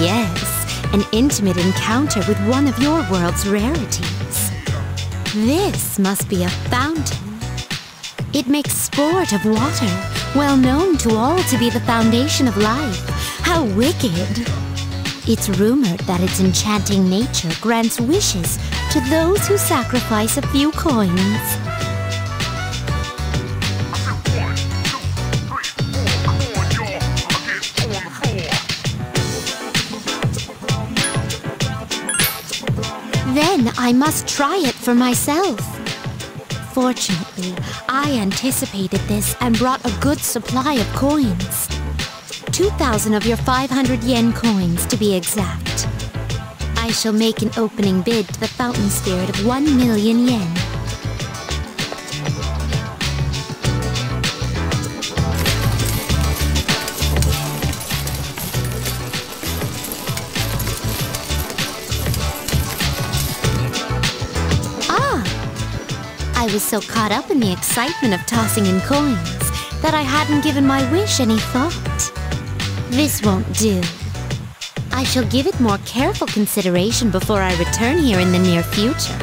yes, an intimate encounter with one of your world's rarities. This must be a fountain. It makes sport of water, well known to all to be the foundation of life. How wicked! It's rumored that its enchanting nature grants wishes to those who sacrifice a few coins. Then I must try it for myself. Fortunately, I anticipated this and brought a good supply of coins. 2,000 of your 500 yen coins, to be exact. I shall make an opening bid to the fountain spirit of 1 million yen. I was so caught up in the excitement of tossing in coins that I hadn't given my wish any thought. This won't do. I shall give it more careful consideration before I return here in the near future.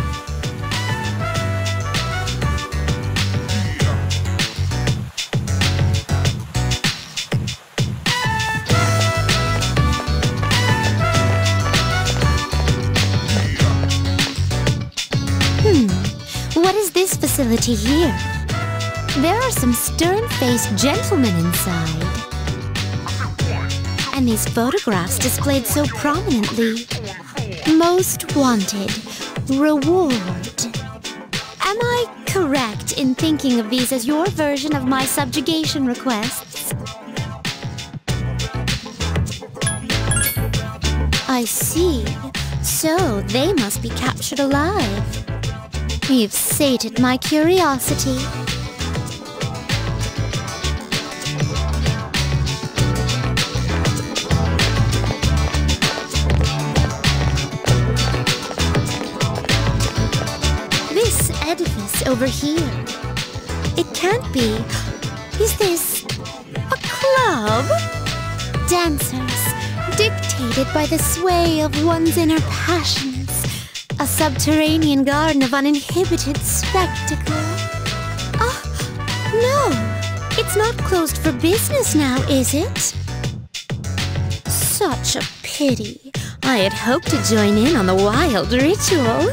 What is this facility here? There are some stern-faced gentlemen inside. And these photographs displayed so prominently. Most wanted. Reward. Am I correct in thinking of these as your version of my subjugation requests? I see. So they must be captured alive. You've sated my curiosity. This edifice over here. It can't be. Is this a club? Dancers, dictated by the sway of one's inner passions. A subterranean garden of uninhibited spectacle. Oh, no! It's not closed for business now, is it? Such a pity. I had hoped to join in on the wild ritual.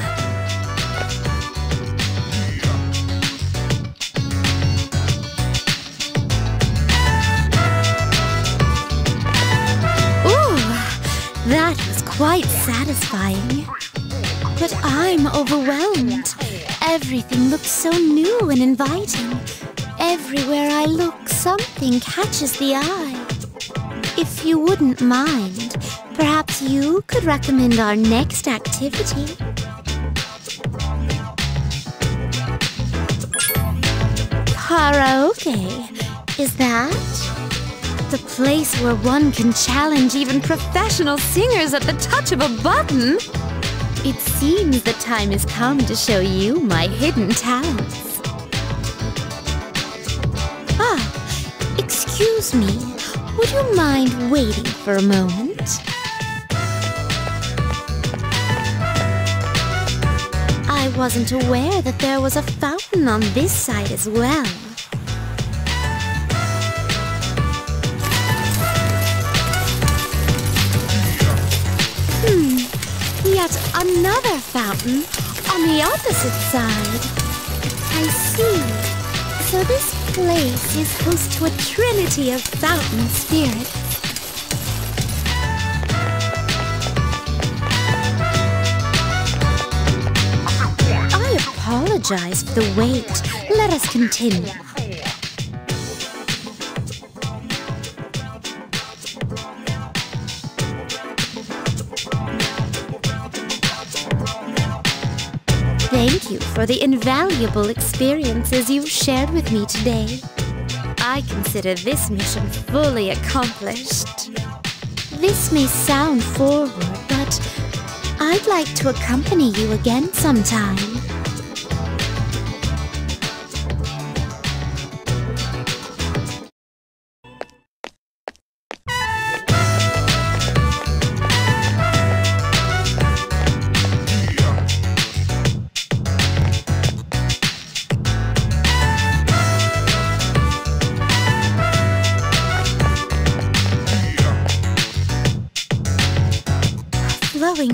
Ooh, that was quite satisfying. But I'm overwhelmed. Everything looks so new and inviting. Everywhere I look, something catches the eye. If you wouldn't mind, perhaps you could recommend our next activity. Karaoke, is that? The place where one can challenge even professional singers at the touch of a button? It seems the time has come to show you my hidden talents. Ah, excuse me. Would you mind waiting for a moment? I wasn't aware that there was a fountain on this side as well. Yet another fountain on the opposite side. I see. So this place is host to a trinity of fountain spirits. I apologize for the wait. Let us continue. Thank you for the invaluable experiences you've shared with me today. I consider this mission fully accomplished. This may sound forward, but I'd like to accompany you again sometime.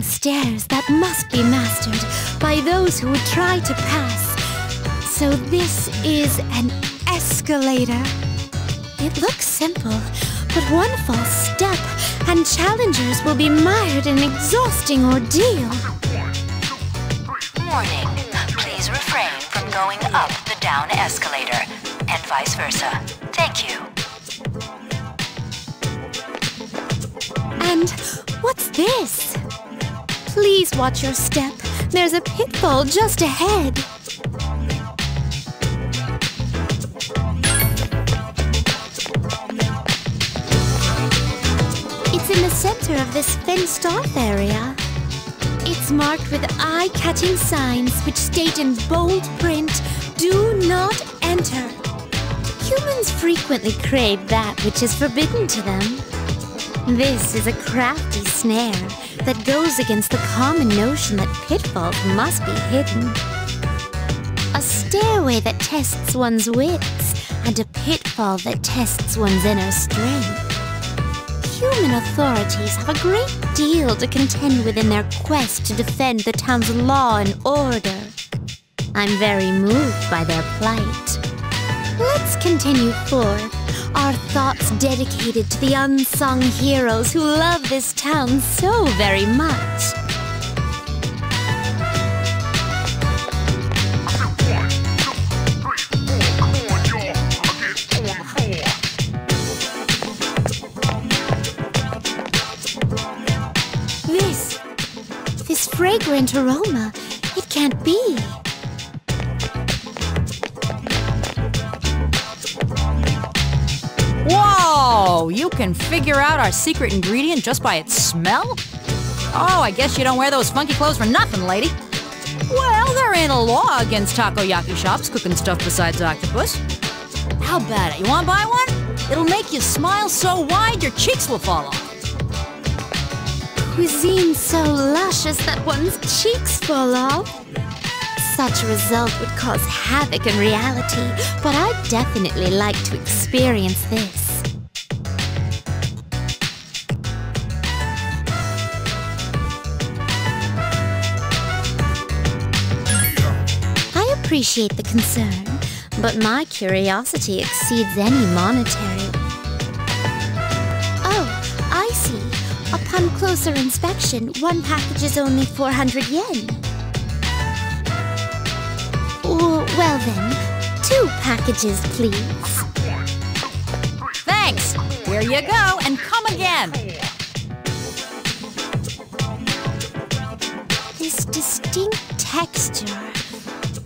winding stairs that must be mastered by those who would try to pass. So this is an escalator. It looks simple, but one false step and challengers will be mired in an exhausting ordeal. Warning, please refrain from going up the down escalator, and vice versa. Thank you. And what's this? Please watch your step. There's a pitfall just ahead. It's in the center of this fenced-off area. It's marked with eye-catching signs which state in bold print, "Do not enter." Humans frequently crave that which is forbidden to them. This is a crafty snare that goes against the common notion that pitfalls must be hidden. A stairway that tests one's wits, and a pitfall that tests one's inner strength. Human authorities have a great deal to contend with in their quest to defend the town's law and order. I'm very moved by their plight. Let's continue forth, our thoughts dedicated to the unsung heroes who love this town so very much. This fragrant aroma, it can't be. Whoa! You can figure out our secret ingredient just by its smell? Oh, I guess you don't wear those funky clothes for nothing, lady. Well, there ain't a law against takoyaki shops cooking stuff besides octopus. How about it? You wanna buy one? It'll make you smile so wide your cheeks will fall off. Cuisine so luscious that one's cheeks fall off. Such a result would cause havoc in reality, but I'd definitely like to experience this. I appreciate the concern, but my curiosity exceeds any monetary. Oh, I see. Upon closer inspection, one package is only 400 yen. Well then, 2 packages, please. Thanks! Here you go, and come again! This distinct texture,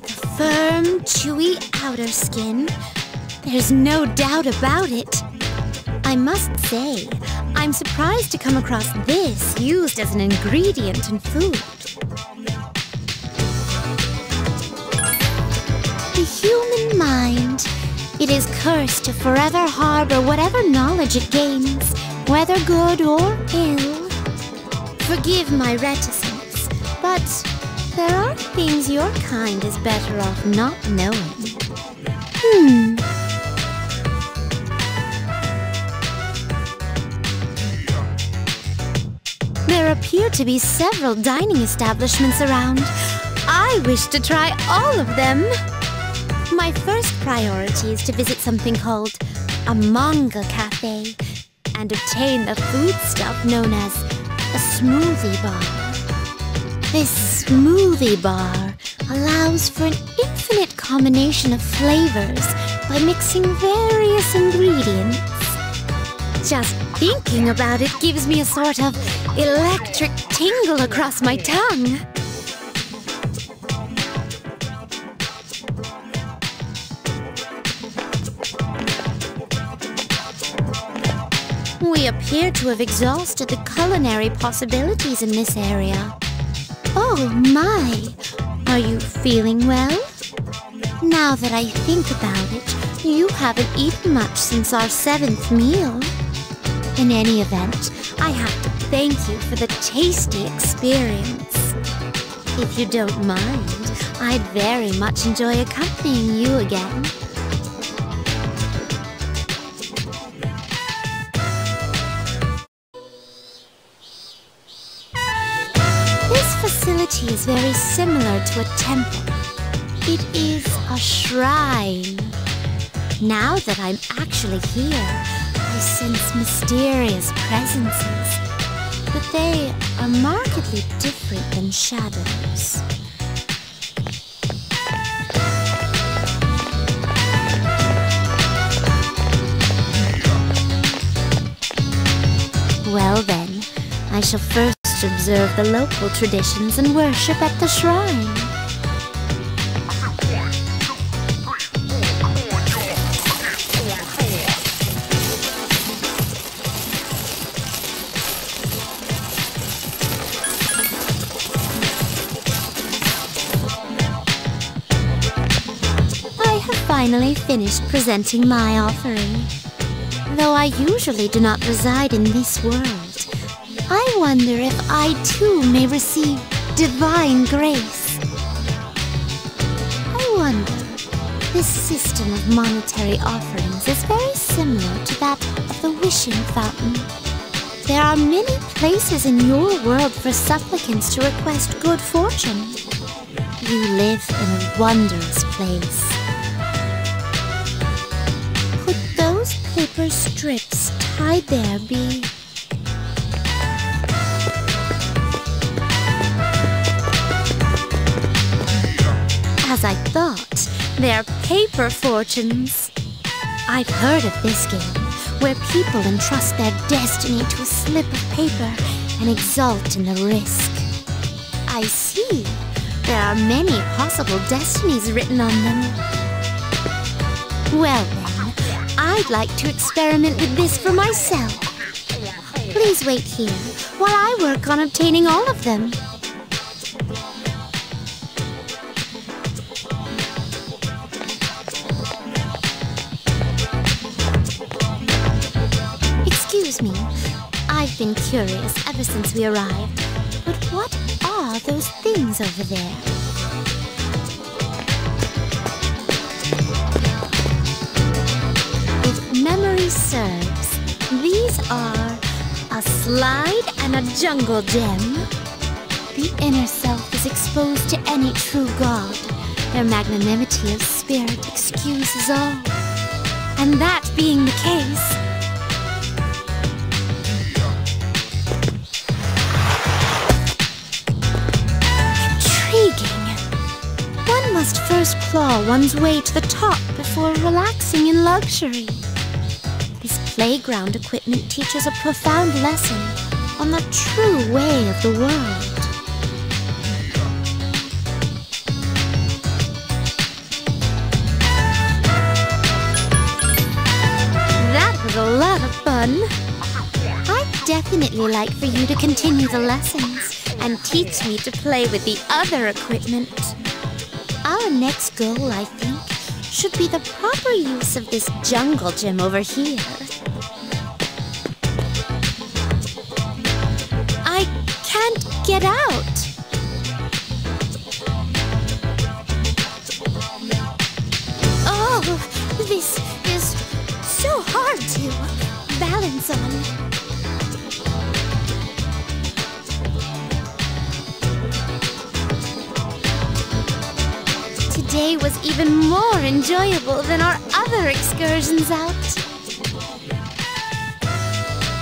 the firm, chewy outer skin, there's no doubt about it. I must say, I'm surprised to come across this used as an ingredient in food. The human mind. It is cursed to forever harbor whatever knowledge it gains, whether good or ill. Forgive my reticence, but there are things your kind is better off not knowing. There appear to be several dining establishments around. I wish to try all of them. My first priority is to visit something called a manga cafe and obtain the foodstuff known as a smoothie bar. This smoothie bar allows for an infinite combination of flavors by mixing various ingredients. Just thinking about it gives me a sort of electric tingle across my tongue. We appear to have exhausted the culinary possibilities in this area. Oh my! Are you feeling well? Now that I think about it, you haven't eaten much since our 7th meal. In any event, I have to thank you for the tasty experience. If you don't mind, I'd very much enjoy accompanying you again. is very similar to a temple. It is a shrine. Now that I'm actually here, I sense mysterious presences, but they are markedly different than shadows. Well then, I shall first observe the local traditions and worship at the shrine. I have finally finished presenting my offering. Though I usually do not reside in this world, I wonder if I too may receive divine grace. I wonder, this system of monetary offerings is very similar to that of the wishing fountain. There are many places in your world for supplicants to request good fortune. You live in a wondrous place. Could those paper strips tied there be... As I thought, they're paper fortunes. I've heard of this game, where people entrust their destiny to a slip of paper and exult in the risk. I see. There are many possible destinies written on them. Well then, I'd like to experiment with this for myself. Please wait here while I work on obtaining all of them. Excuse me, I've been curious ever since we arrived, but what are those things over there? If memory serves, these are a slide and a jungle gem. The inner self is exposed to any true god. Their magnanimity of spirit excuses all. And that being the case, one must first claw one's way to the top before relaxing in luxury. This playground equipment teaches a profound lesson on the true way of the world. That was a lot of fun. I'd definitely like for you to continue the lessons and teach me to play with the other equipment. Our next goal, I think, should be the proper use of this jungle gym over here. I can't get out. Oh, this is so hard to balance on. Today was even more enjoyable than our other excursions out.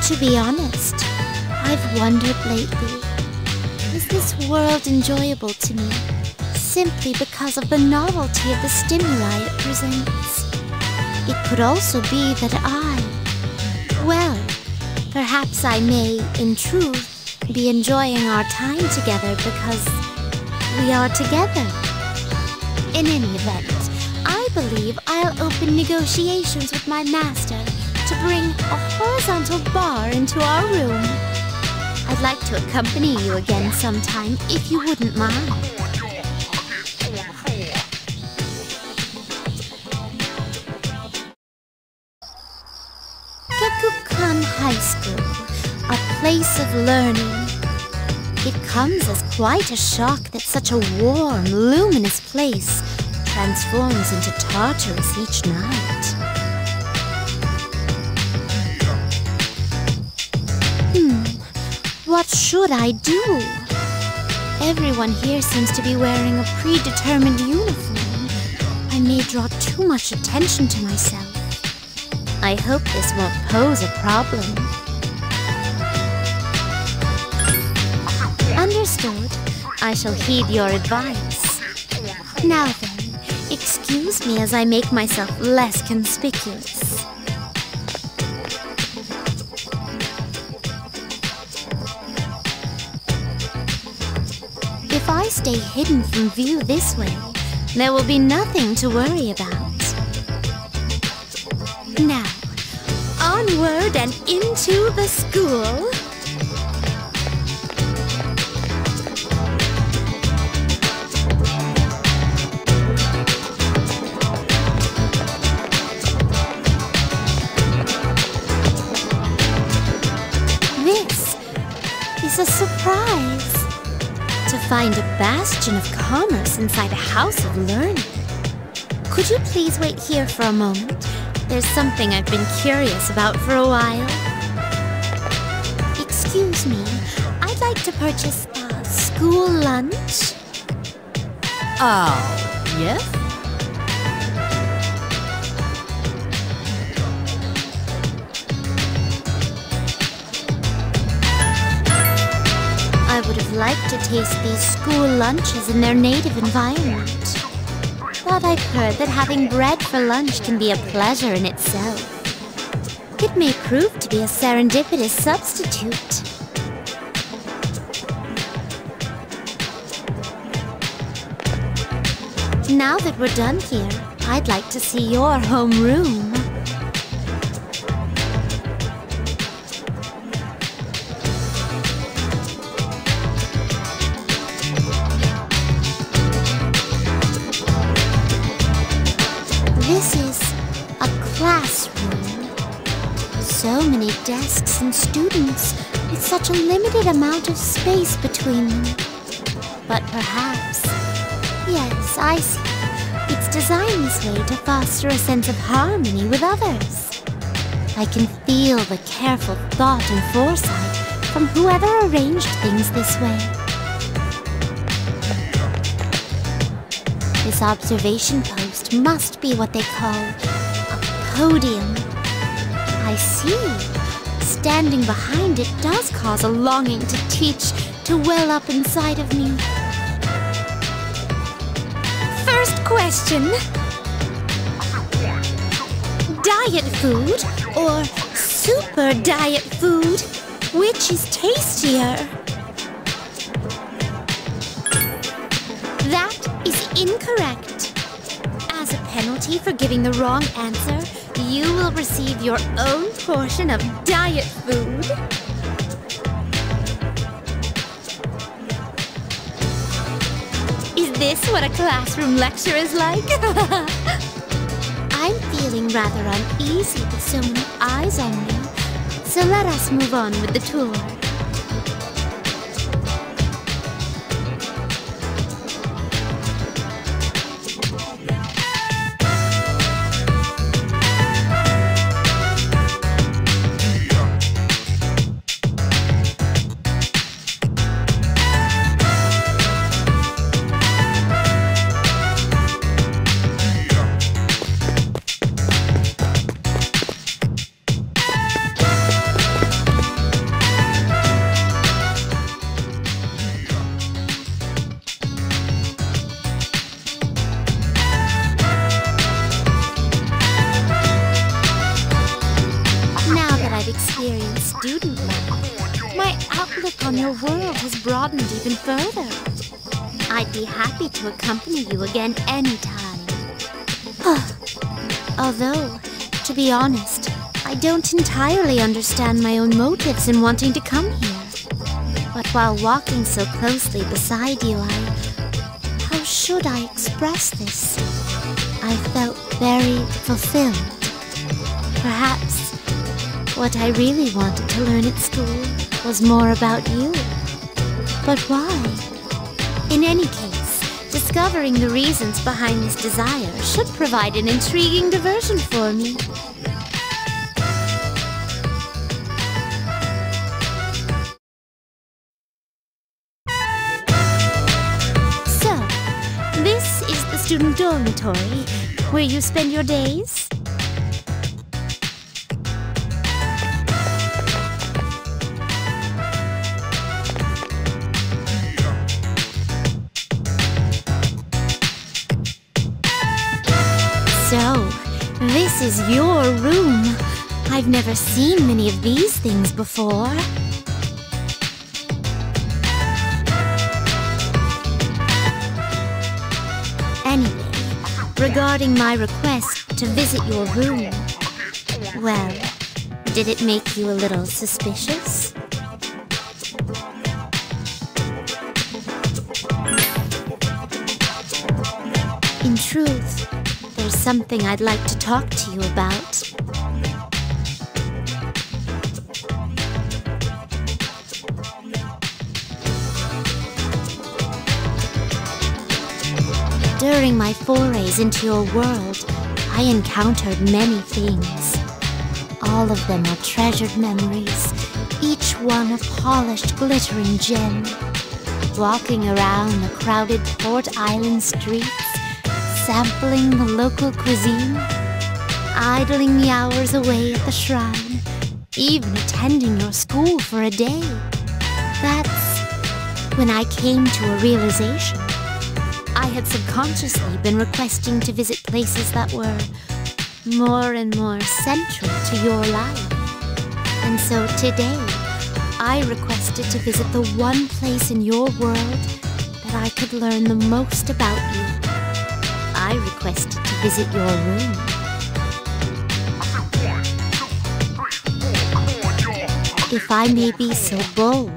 To be honest, I've wondered lately, is this world enjoyable to me simply because of the novelty of the stimuli it presents? It could also be that perhaps I may, in truth, be enjoying our time together because we are together. In any event, I believe I'll open negotiations with my master to bring a horizontal bar into our room. I'd like to accompany you again sometime, if you wouldn't mind. Gekukan High School, a place of learning. It comes as quite a shock that such a warm, luminous place transforms into Tartarus each night. What should I do? Everyone here seems to be wearing a predetermined uniform. I may draw too much attention to myself. I hope this won't pose a problem. Understood. I shall heed your advice. Now then, excuse me as I make myself less conspicuous. If I stay hidden from view this way, there will be nothing to worry about. Now, onward and into the school. This is a surprise. To find a bastion of commerce inside a house of learning. Could you please wait here for a moment? There's something I've been curious about for a while. Excuse me, I'd like to purchase a school lunch. Oh, yes? I would have liked to taste these school lunches in their native environment. But I've heard that having bread for lunch can be a pleasure in itself. It may prove to be a serendipitous substitute. Now that we're done here, I'd like to see your homeroom. This is a classroom. So many desks and students with such a limited amount of space between them. But perhaps, yes, I see. It's designed this way to foster a sense of harmony with others. I can feel the careful thought and foresight from whoever arranged things this way. This observation post must be what they call a podium. I see. Standing behind it does cause a longing to teach to well up inside of me. First question. Diet food or super diet food? Which is tastier? That is incorrect. As a penalty for giving the wrong answer, you will receive your own portion of diet food. Is this what a classroom lecture is like? I'm feeling rather uneasy with so many eyes on me, so let us move on with the tour. Experienced student life, my outlook on your world has broadened even further. I'd be happy to accompany you again anytime. Although, to be honest, I don't entirely understand my own motives in wanting to come here. But while walking so closely beside you, how should I express this? I felt very fulfilled. Perhaps what I really wanted to learn at school was more about you. But why? In any case, discovering the reasons behind this desire should provide an intriguing diversion for me. student dormitory where you spend your days? So, this is your room. I've never seen many of these things before. Anyway, regarding my request to visit your room, well, did it make you a little suspicious? In truth, there's something I'd like to talk to you about. During my forays into your world, I encountered many things. All of them are treasured memories, each one a polished, glittering gem. Walking around the crowded Port Island streets, sampling the local cuisine, idling the hours away at the shrine, even attending your school for a day. That's when I came to a realization. I had subconsciously been requesting to visit places that were more and more central to your life. And so today, I requested to visit the one place in your world that I could learn the most about you. I requested to visit your room. If I may be so bold,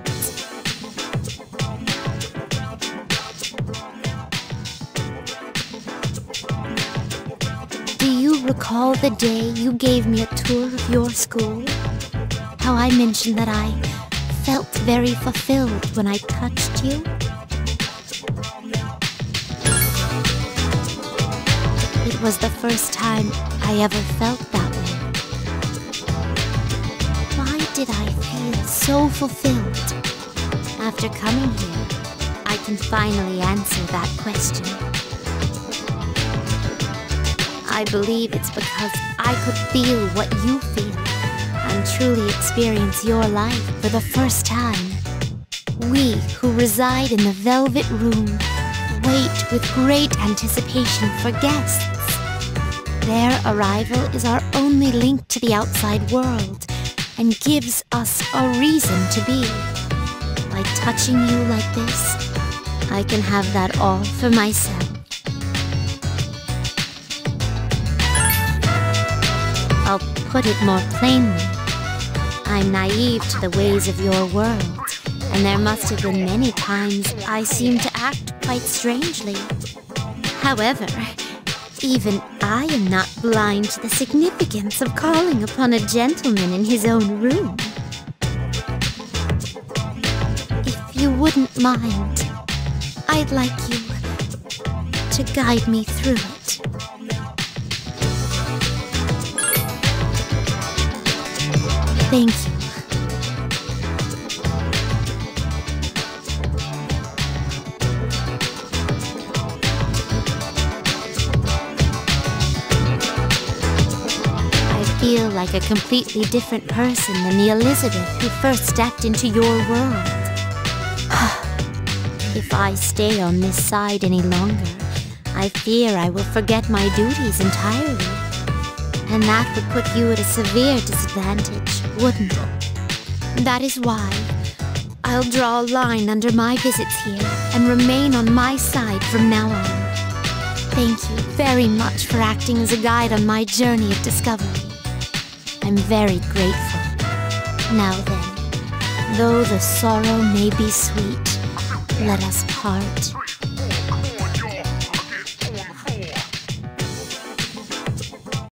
do you recall the day you gave me a tour of your school? How I mentioned that I felt very fulfilled when I touched you? It was the first time I ever felt that way. Why did I feel so fulfilled? After coming here, I can finally answer that question. I believe it's because I could feel what you feel and truly experience your life for the first time. We who reside in the Velvet Room wait with great anticipation for guests. Their arrival is our only link to the outside world and gives us a reason to be. By touching you like this, I can have that all for myself. I'll put it more plainly. I'm naive to the ways of your world, and there must have been many times I seemed to act quite strangely. However, even I am not blind to the significance of calling upon a gentleman in his own room. If you wouldn't mind, I'd like you to guide me through it. Thank you. I feel like a completely different person than the Elizabeth who first stepped into your world. If I stay on this side any longer, I fear I will forget my duties entirely. And that would put you at a severe disadvantage, wouldn't it? That is why I'll draw a line under my visits here and remain on my side from now on. Thank you very much for acting as a guide on my journey of discovery. I'm very grateful. Now then, though the sorrow may be sweet, let us part.